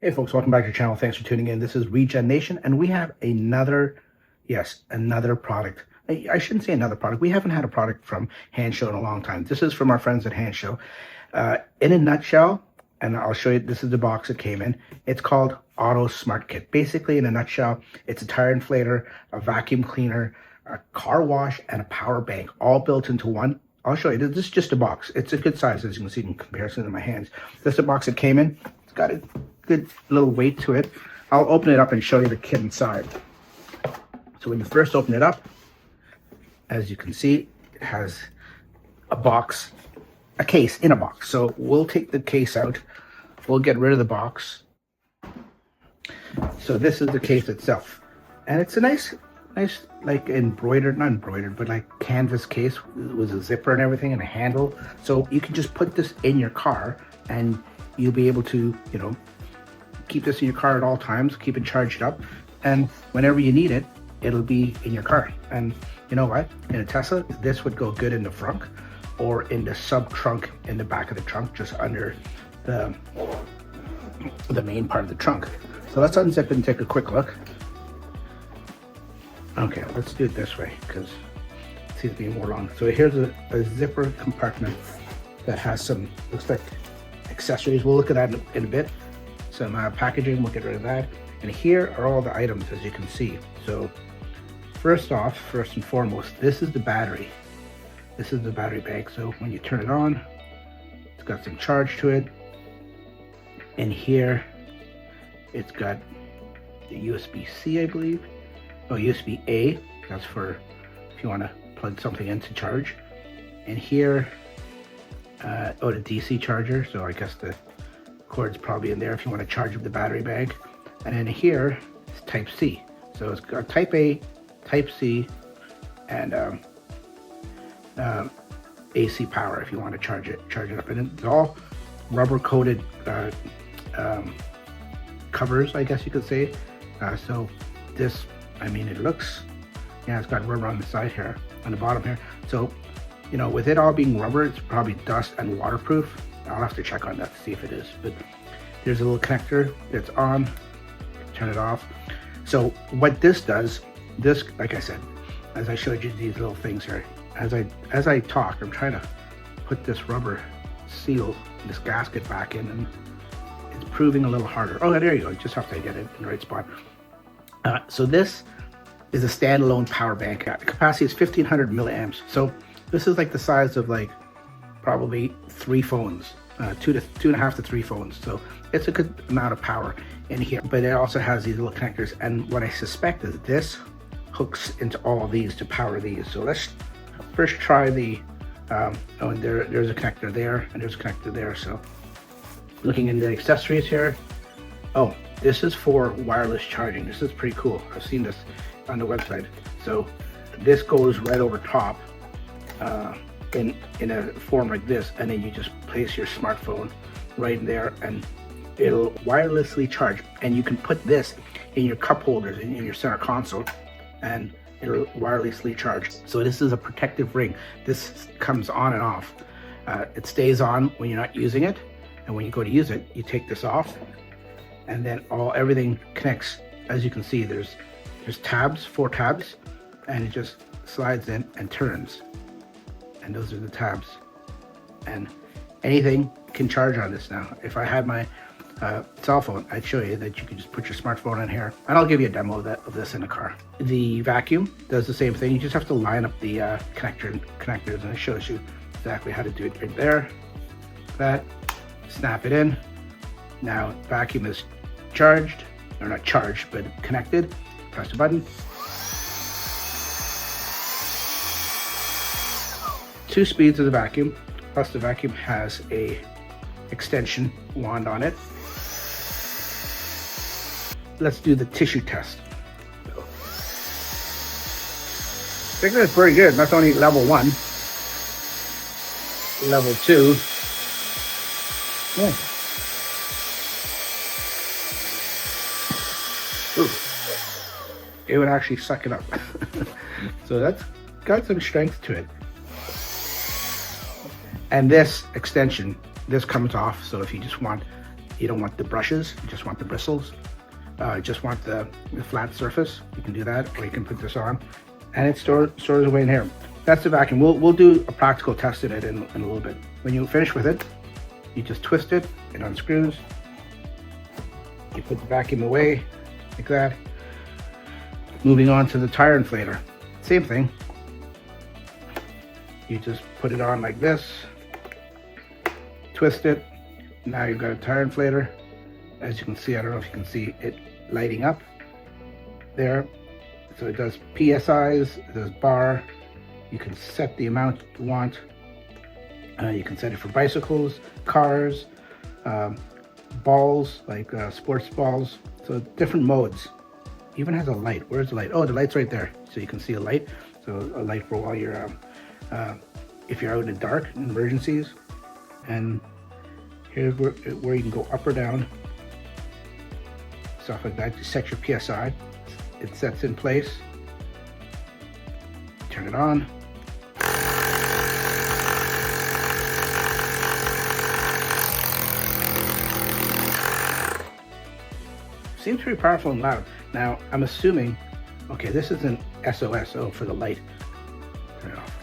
Hey folks, welcome back to the channel. Thanks for tuning in. This is Regen Nation, and we have another product. I shouldn't say another product. We haven't had a product from Handshow in a long time. This is from our friends at Handshow. In a nutshell, and I'll show you, this is the box it came in. It's called Auto Smart Kit. Basically, in a nutshell, it's a tire inflator, a vacuum cleaner, a car wash, and a power bank, all built into one. I'll show you. This is just a box. It's a good size, as you can see in comparison to my hands. This is the box it came in. It's got a good little weight to it. I'll open it up and show you the kit inside. So when you first open it up, as you can see, it has a box, a case in a box. So we'll take the case out. We'll get rid of the box. So this is the case itself. And it's a nice like not embroidered, but like canvas case with a zipper and everything and a handle. So you can just put this in your car and you'll be able to, keep this in your car at all times, keep it charged up, and whenever you need it, it'll be in your car. And you know what? In a Tesla, this would go good in the frunk or in the sub trunk in the back of the trunk, just under the main part of the trunk. So let's unzip it and take a quick look. Okay, let's do it this way because it seems to be more long. So here's a zipper compartment that has some, looks like accessories. We'll look at that in a bit. Some packaging, we'll get rid of that. And here are all the items, as you can see. So first and foremost, this is the battery. This is the battery bank. So when you turn it on, it's got some charge to it. And here, it's got the USB-C, I believe. Oh, USB-A, that's for if you want to plug something in to charge. And here, the DC charger, so I guess the cord's probably in there if you want to charge up the battery bank. And then here is Type C. So it's got Type A, Type C, and AC power if you want to charge it up. And it's all rubber coated covers, I guess you could say. So this, I mean, it looks, it's got rubber on the side here, on the bottom here. So, with it all being rubber, it's probably dust and waterproof. I'll have to check on that to see if it is, but there's a little connector that's on, turn it off. So what this does, like I said, as I showed you these little things here, as I talk, I'm trying to put this rubber seal, this gasket back in, and it's proving a little harder. Oh, there you go. Just have to get it in the right spot. So this is a standalone power bank. The capacity is 1500 milliamps. So this is like the size of like probably 3 phones, 2.5 to 3 phones. So it's a good amount of power in here, but it also has these little connectors. And what I suspect is this hooks into all of these to power these. So let's first try the, and there's a connector there and there's a connector there. So looking into the accessories here. Oh, this is for wireless charging. This is pretty cool. I've seen this on the website. So this goes right over top in a form like this, and then you just place your smartphone right in there and it'll wirelessly charge. And you can put this in your cup holders in your center console and it'll wirelessly charge. So this is a protective ring. This comes on and off. It stays on when you're not using it, and when you go to use it, you take this off, and then everything connects. As you can see, there's tabs, 4 tabs, and it just slides in and turns. And those are the tabs. And anything can charge on this now. If I had my cell phone, I'd show you that you can just put your smartphone in here, and I'll give you a demo of this in the car. The vacuum does the same thing. You just have to line up the connectors, and it shows you exactly how to do it right there. That, snap it in. Now vacuum is charged, or not charged, but connected. Press the button. 2 speeds of the vacuum, plus the vacuum has a extension wand on it. Let's do the tissue test. I think that's pretty good. That's only level 1. Level 2. Yeah. Ooh. It would actually suck it up. So that's got some strength to it. And this extension, this comes off, so if you just want, You don't want the brushes, you just want the bristles. Just want the flat surface. You can do that, or you can put this on, and it stores away in here. That's the vacuum. We'll do a practical test of it in a little bit. When you finish with it, you just twist it, it unscrews. You put the vacuum away like that. Moving on to the tire inflator. Same thing. You just put it on like this, twist it. Now you've got a tire inflator. As you can see, I don't know if you can see it lighting up there. So it does PSIs, it does bar. You can set the amount you want. You can set it for bicycles, cars, balls, like sports balls. So different modes. Even has a light. Where's the light? Oh, the light's right there. So you can see a light. So a light for while you're, if you're out in the dark, in emergencies. And here's where you can go up or down. Stuff like that. You set your PSI. It sets in place. Turn it on. Seems pretty powerful and loud. Now, I'm assuming, okay, this is an SOS, for the light. Turn it off.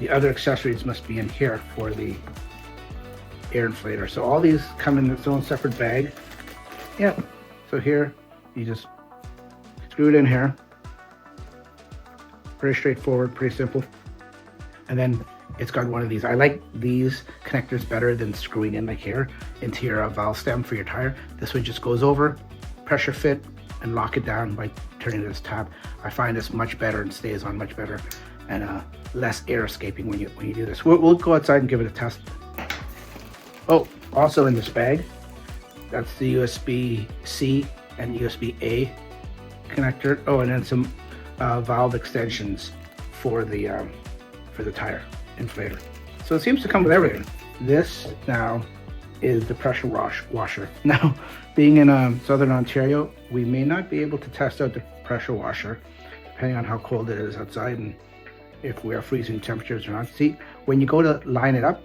The other accessories must be in here for the air inflator. So all these come in its own separate bag. Yeah, so here, you just screw it in here. Pretty straightforward, pretty simple. And then it's got one of these. I like these connectors better than screwing in like here into your valve stem for your tire. This one just goes over, pressure fit, and lock it down by turning this tab. I find this much better and stays on much better, and less air escaping when you do this. We'll go outside and give it a test. Oh, also in this bag, that's the USB-C and USB-A connector. Oh, and then some valve extensions for the tire inflator. So it seems to come with everything. This now is the pressure washer. Now, being in Southern Ontario, we may not be able to test out the pressure washer, depending on how cold it is outside and if we are freezing temperatures or not. See, when you go to line it up,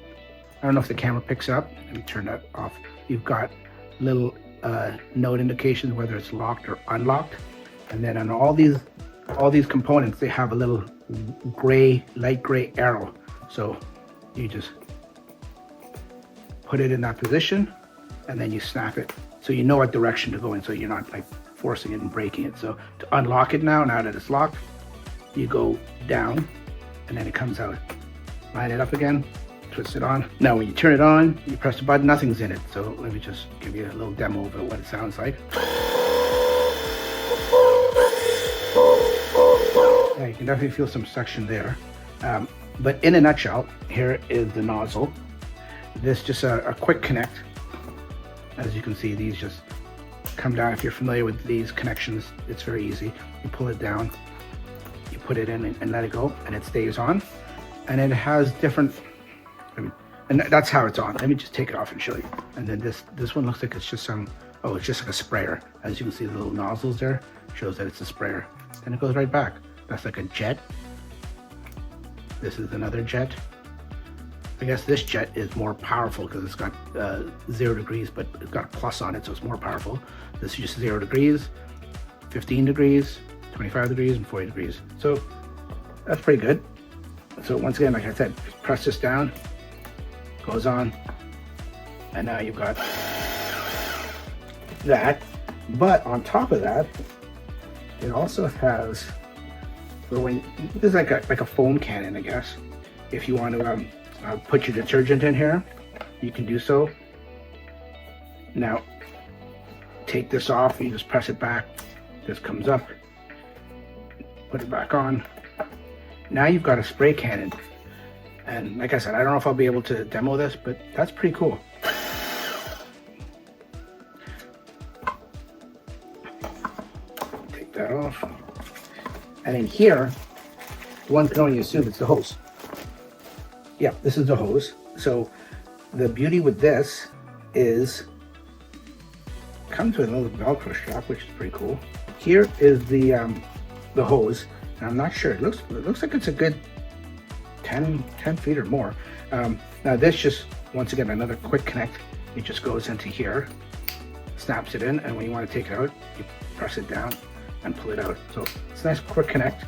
I don't know if the camera picks up. Let me turn that off. You've got little note indications whether it's locked or unlocked, and then on all these components, they have a little light gray arrow. So you just put it in that position, and then you snap it, so you know what direction to go in, so you're not like forcing it and breaking it. So to unlock it now that it's locked, you go down, and then it comes out. Line it up again, twist it on. Now when you turn it on, you press the button, nothing's in it. So let me just give you a little demo of what it sounds like. Yeah, you can definitely feel some suction there. But in a nutshell, here is the nozzle. This just a quick connect. As you can see, these just come down. If you're familiar with these connections, it's very easy. You pull it down, you put it in and let it go, and it stays on. And it has different, and that's how it's on. Let me just take it off and show you. And then this one looks like it's just it's just like a sprayer. As you can see, the little nozzles there shows that it's a sprayer. Then it goes right back. That's like a jet. This is another jet. I guess this jet is more powerful because it's got 0 degrees, but it's got a plus on it, so it's more powerful. This is just 0 degrees, 15 degrees, 25 degrees, and 40 degrees. So that's pretty good. So once again, like I said, just press this down, goes on, and now you've got that. But on top of that, it also has, this is like a foam cannon, I guess. If you want to put your detergent in here, you can do so. Now, take this off, you just press it back. This comes up, put it back on. Now you've got a spray cannon. And like I said, I don't know if I'll be able to demo this, but that's pretty cool. Take that off. And in here, one can only assume it's the hose. Yeah, this is the hose. So the beauty with this is comes with a little Velcro strap, which is pretty cool. Here is the hose. And I'm not sure. It looks like it's a good 10 feet or more. Now this just once again, another quick connect. It just goes into here, snaps it in, and when you want to take it out, you press it down and pull it out. So it's a nice quick connect.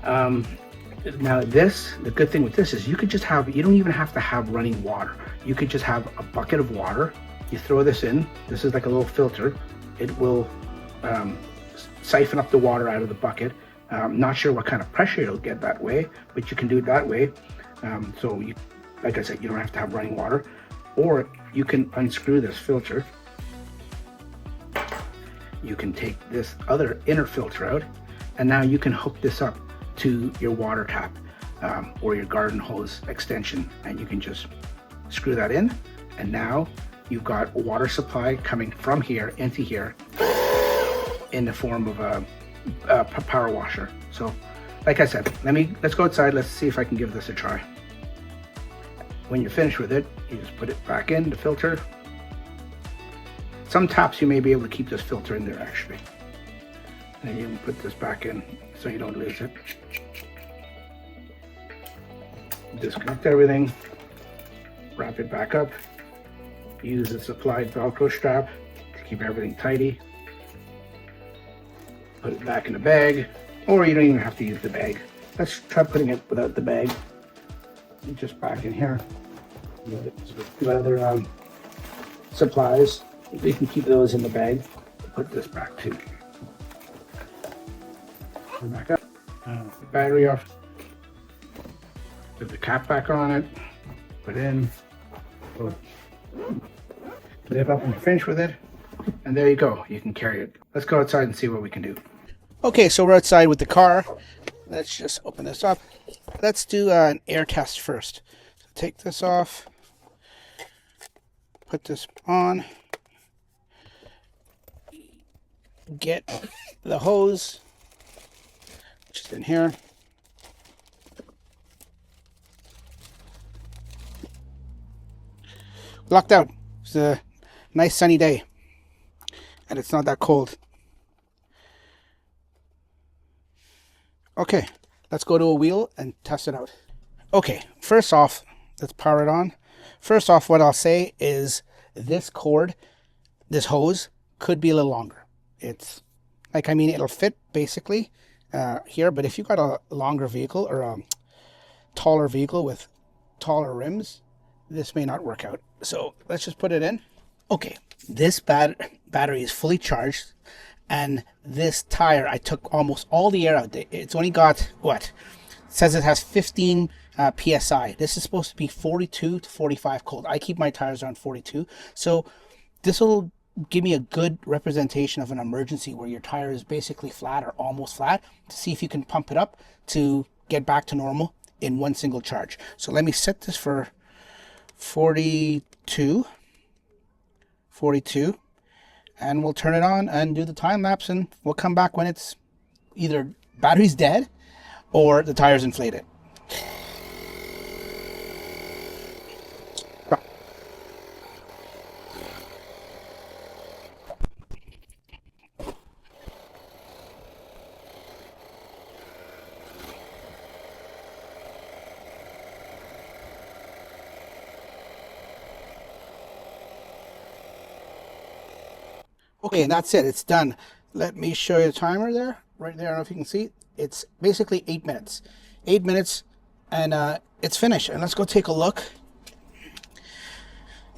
Now this, the good thing with this is you could just have, you don't even have to have running water. You could just have a bucket of water. You throw this in. This is like a little filter. It will siphon up the water out of the bucket. Not sure what kind of pressure you'll get that way, but you can do it that way. So you, like I said, you don't have to have running water, or you can unscrew this filter. You can take this other inner filter out, and now you can hook this up to your water tap or your garden hose extension, and you can just screw that in, and now you've got a water supply coming from here into here in the form of a power washer. So like I said, let's go outside. Let's see if I can give this a try. When you're finished with it, you just put it back in the filter. Some taps you may be able to keep this filter in there actually. And you can put this back in so you don't lose it. Disconnect everything, wrap it back up, use the supplied Velcro strap to keep everything tidy. Put it back in the bag, or you don't even have to use the bag. Let's try putting it without the bag. Just back in here. Two other supplies. You can keep those in the bag. Put this back too. Back up. The battery off. Put the cap back on it. Put in. Put it up when you're finished with it. And there you go. You can carry it. Let's go outside and see what we can do. Okay, so we're outside with the car. Let's just open this up. Let's do an air test first. So take this off. Put this on. Get the hose, which is in here. Locked out. It's a nice sunny day, and it's not that cold. Okay, let's go to a wheel and test it out. Okay, first off, let's power it on. First off, what I'll say is this cord, this hose, could be a little longer. It's like, I mean, it'll fit basically here, but if you've got a longer vehicle or a taller vehicle with taller rims, this may not work out. So let's just put it in. Okay, this battery is fully charged, and this tire, I took almost all the air out. It's only got, what? It says it has 15 PSI. This is supposed to be 42 to 45 cold. I keep my tires around 42. So this will give me a good representation of an emergency where your tire is basically flat or almost flat, to see if you can pump it up to get back to normal in one single charge. So let me set this for 42, and we'll turn it on and do the time lapse, and we'll come back when it's either battery's dead or the tire's inflated. Okay, and that's it. It's done. Let me show you the timer there. Right there. I don't know if you can see. It's basically 8 minutes. 8 minutes, and it's finished. And let's go take a look.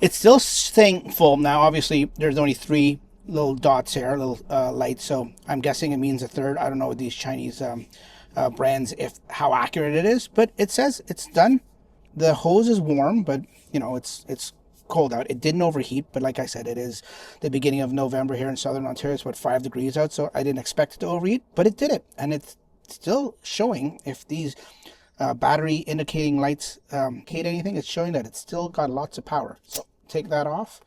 It's still staying full. Now, obviously, there's only 3 little dots here, little lights. So I'm guessing it means a third. I don't know with these Chinese brands how accurate it is, but it says it's done. The hose is warm, but you know it's cold out. It didn't overheat, but like I said, it is the beginning of November here in Southern Ontario. It's what, 5 degrees out, so I didn't expect it to overheat, but it did it, and it's still showing. If these battery indicating lights indicate anything, it's showing that it's still got lots of power. So take that off.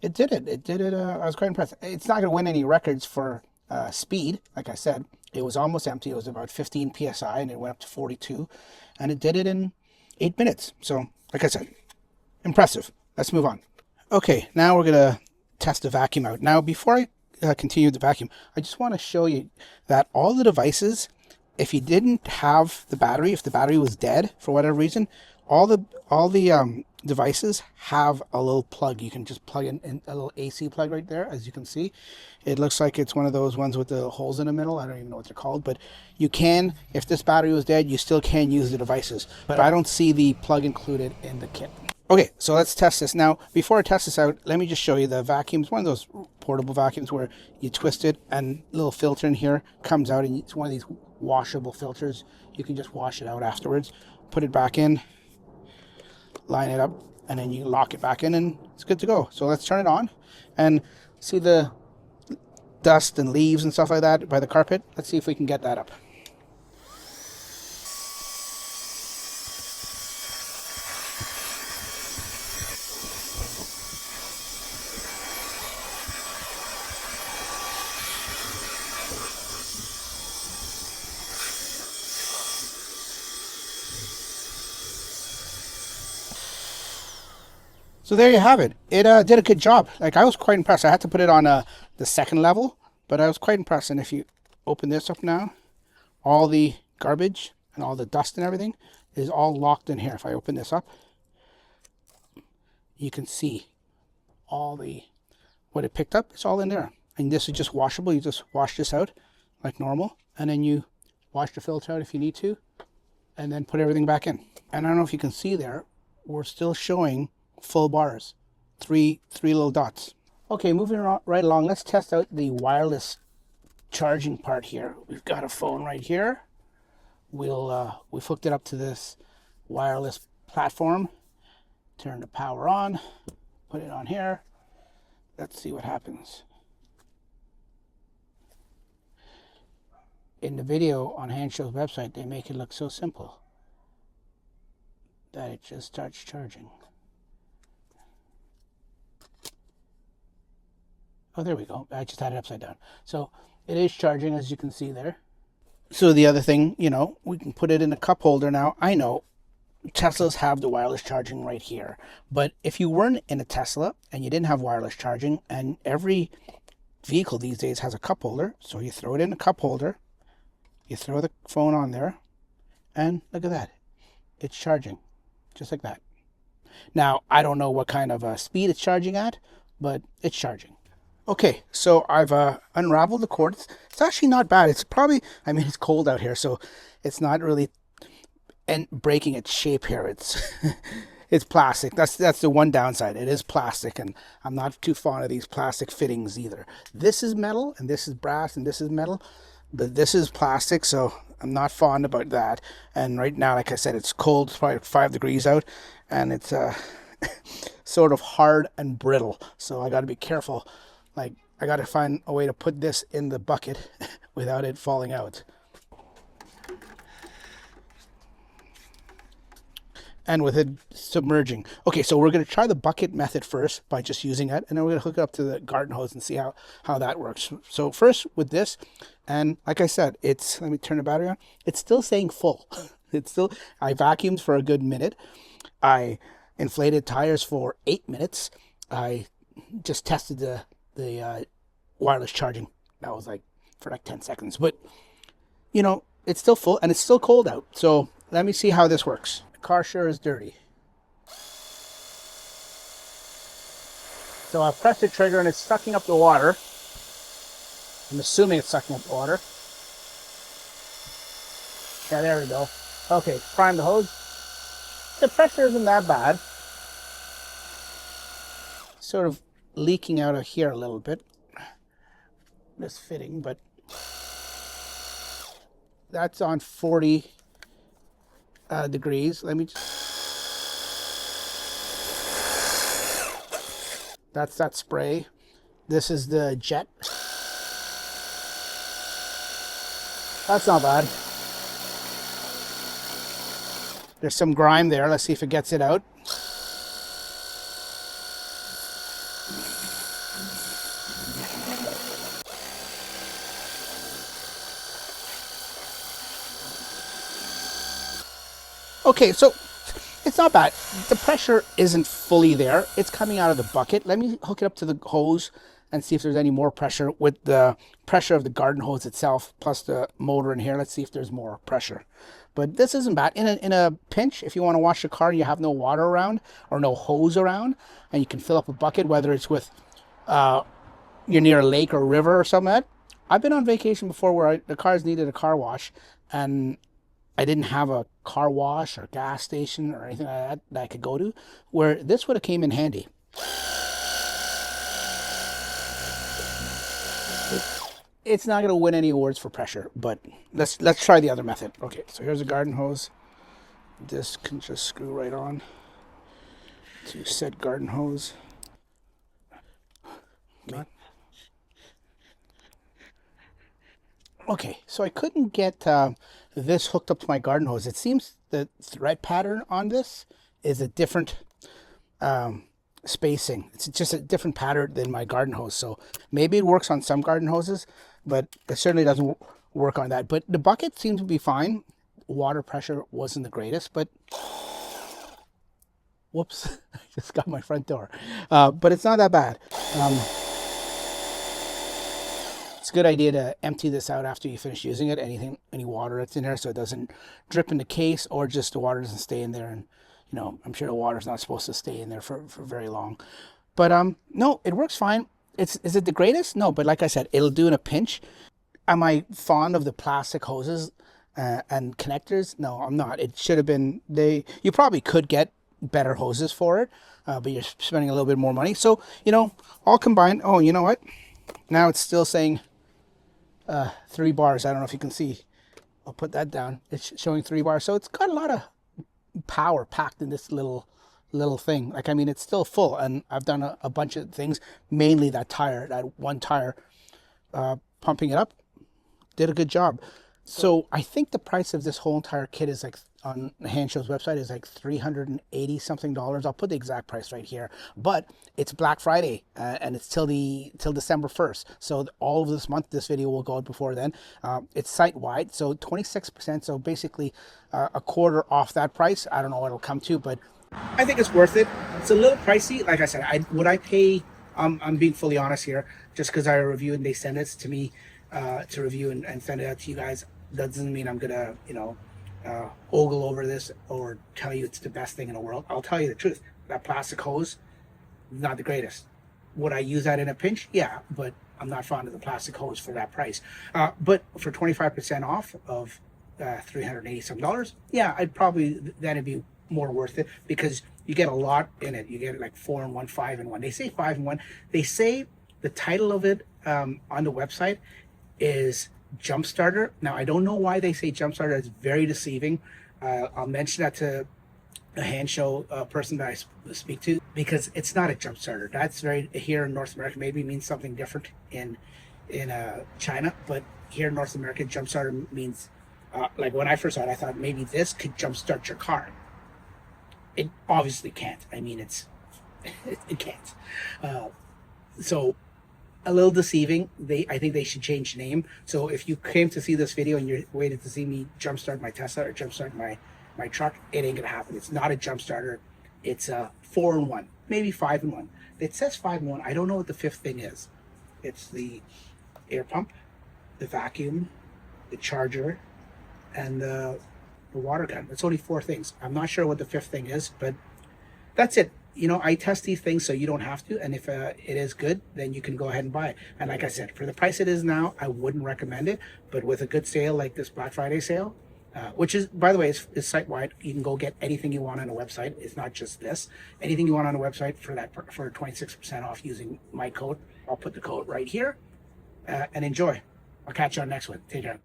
It did it. It did it. I was quite impressed. It's not going to win any records for speed. Like I said, it was almost empty. It was about 15 PSI, and it went up to 42, and it did it in 8 minutes. So, like I said, impressive. Let's move on. Okay, now we're going to test the vacuum out. Now, before I continue the vacuum, I just want to show you that all the devices, if you didn't have the battery, if the battery was dead for whatever reason, all the devices have a little plug. You can just plug in a little AC plug right there, as you can see. It looks like it's one of those ones with the holes in the middle. I don't even know what they're called, but you can, if this battery was dead, you still can use the devices. But I don't see the plug included in the kit. Okay, so let's test this. Now, before I test this out, let me just show you the vacuums. One of those portable vacuums where you twist it and a little filter in here comes out, and it's one of these washable filters. You can just wash it out afterwards. Put it back in, line it up, and then you lock it back in, and it's good to go. So let's turn it on and see the dust and leaves and stuff like that by the carpet. Let's see if we can get that up. So there you have it. It did a good job. Like, I was quite impressed. I had to put it on the second level, but I was quite impressed. And if you open this up now, all the garbage and all the dust and everything is all locked in here. If I open this up, you can see all the what it picked up. It's all in there. And this is just washable. You just wash this out like normal, and then you wash the filter out if you need to, and then put everything back in. And I don't know if you can see there, we're still showing full bars, three little dots. Okay, moving right along, let's test out the wireless charging part here. We've got a phone right here. We've hooked it up to this wireless platform. Turn the power on, put it on here. Let's see what happens. In the video on Handshow's website, they make it look so simple that it just starts charging. Oh, there we go. I just had it upside down. So it is charging, as you can see there. So the other thing, you know, we can put it in a cup holder now. I know Teslas have the wireless charging right here. But if you weren't in a Tesla and you didn't have wireless charging, and every vehicle these days has a cup holder, so you throw it in a cup holder, you throw the phone on there, and look at that. It's charging, just like that. Now, I don't know what kind of speed it's charging at, but it's charging. Okay, so I've unraveled the cord. It's actually not bad. It's probably, I mean, it's cold out here, so it's not really breaking its shape here. It's it's plastic. That's the one downside. It is plastic, and I'm not too fond of these plastic fittings either. This is metal, and this is brass, and this is metal, but this is plastic, so I'm not fond about that. And right now, like I said, it's cold. It's probably 5 degrees out, and it's sort of hard and brittle, so I got to be careful. Like, I got to find a way to put this in the bucket without it falling out. And with it submerging. Okay, so we're going to try the bucket method first by just using it, and then we're going to hook it up to the garden hose and see how that works. So first with this, and like I said, it's, let me turn the battery on. It's still saying full. It's still, I vacuumed for a good minute. I inflated tires for 8 minutes. I just tested the wireless charging. That was like for like 10 seconds, but you know, it's still full and it's still cold out. So let me see how this works. The car sure is dirty. So I've pressed the trigger and it's sucking up the water. I'm assuming it's sucking up the water. Yeah, there we go. Okay, prime the hose. The pressure isn't that bad. Sort of leaking out of here a little bit, this fitting, but that's on 40 degrees. Let me just, that's that spray. This is the jet. That's not bad. There's some grime there. Let's see if it gets it out. Okay, so it's not bad. The pressure isn't fully there. It's coming out of the bucket. Let me hook it up to the hose and see if there's any more pressure with the pressure of the garden hose itself, plus the motor in here. Let's see if there's more pressure. But this isn't bad. In a pinch, if you want to wash your car and you have no water around or no hose around, and you can fill up a bucket, whether it's with you're near a lake or a river or something like that. I've been on vacation before where the cars needed a car wash, and I didn't have a car wash or gas station or anything like that I could go to, where this would have came in handy. It's not going to win any awards for pressure, but let's try the other method. Okay, so here's a garden hose. This can just screw right on to said garden hose. Okay, so I couldn't get this hooked up to my garden hose. It seems the thread pattern on this is a different spacing. It's just a different pattern than my garden hose. So maybe it works on some garden hoses, but it certainly doesn't work on that. But the bucket seemed to be fine. Water pressure wasn't the greatest, but whoops, I just got my front door. But it's not that bad. It's a good idea to empty this out after you finish using it. Any water that's in there, so it doesn't drip in the case, or just the water doesn't stay in there. And you know, I'm sure the water's not supposed to stay in there for very long. But no, it works fine. Is it the greatest? No, but like I said, it'll do in a pinch. Am I fond of the plastic hoses and connectors? No, I'm not. It should have been you probably could get better hoses for it, but you're spending a little bit more money. So, you know, all combined. Oh, you know what? Now it's still saying 3 bars. I don't know if you can see. I'll put that down. It's showing 3 bars. So it's got a lot of power packed in this little thing. Like, I mean, it's still full, and I've done a bunch of things, mainly that one tire, pumping it up, did a good job. So I think the price of this whole entire kit is like, on Handshow's website, is like $380 something. I'll put the exact price right here, but it's Black Friday and it's till December 1st. So all of this month, this video will go out before then. It's site wide, so 26%. So basically a quarter off that price. I don't know what it'll come to, but I think it's worth it. It's a little pricey. Like I said, would I pay, I'm being fully honest here, just because I review and they send it to me to review and send it out to you guys, doesn't mean I'm gonna, you know, ogle over this or tell you it's the best thing in the world. I'll tell you the truth. That plastic hose, not the greatest. Would I use that in a pinch? Yeah, but I'm not fond of the plastic hose for that price. But for 25% off of $380 some, yeah, that'd be more worth it, because you get a lot in it. You get like 4-in-1, 5-in-1. They say 5-in-1. They say the title of it on the website is Jump Starter. Now, I don't know why they say Jump Starter. It's very deceiving. I'll mention that to a Handshow person that I speak to, because it's not a Jump Starter. That's very, here in North America, maybe means something different in China, but here in North America, Jump Starter means, like when I first saw it, I thought maybe this could jumpstart your car. It obviously can't. I mean, it can't. So a little deceiving. I think they should change the name. So if you came to see this video and you're waiting to see me jumpstart my Tesla or jumpstart my truck, it ain't gonna happen. It's not a jump starter. It's a 4-in-1, maybe 5-in-1. It says 5-in-1. I don't know what the 5th thing is. It's the air pump, the vacuum, the charger, and the water gun. It's only 4 things. I'm not sure what the 5th thing is, but that's it. You know, I test these things so you don't have to, and if it is good, then you can go ahead and buy it. And like I said, for the price it is now, I wouldn't recommend it, but with a good sale like this Black Friday sale, which is, by the way, is site-wide. You can go get anything you want on a website. It's not just this. Anything you want on a website for 26% off using my code. I'll put the code right here, and enjoy. I'll catch you on the next one. Take care.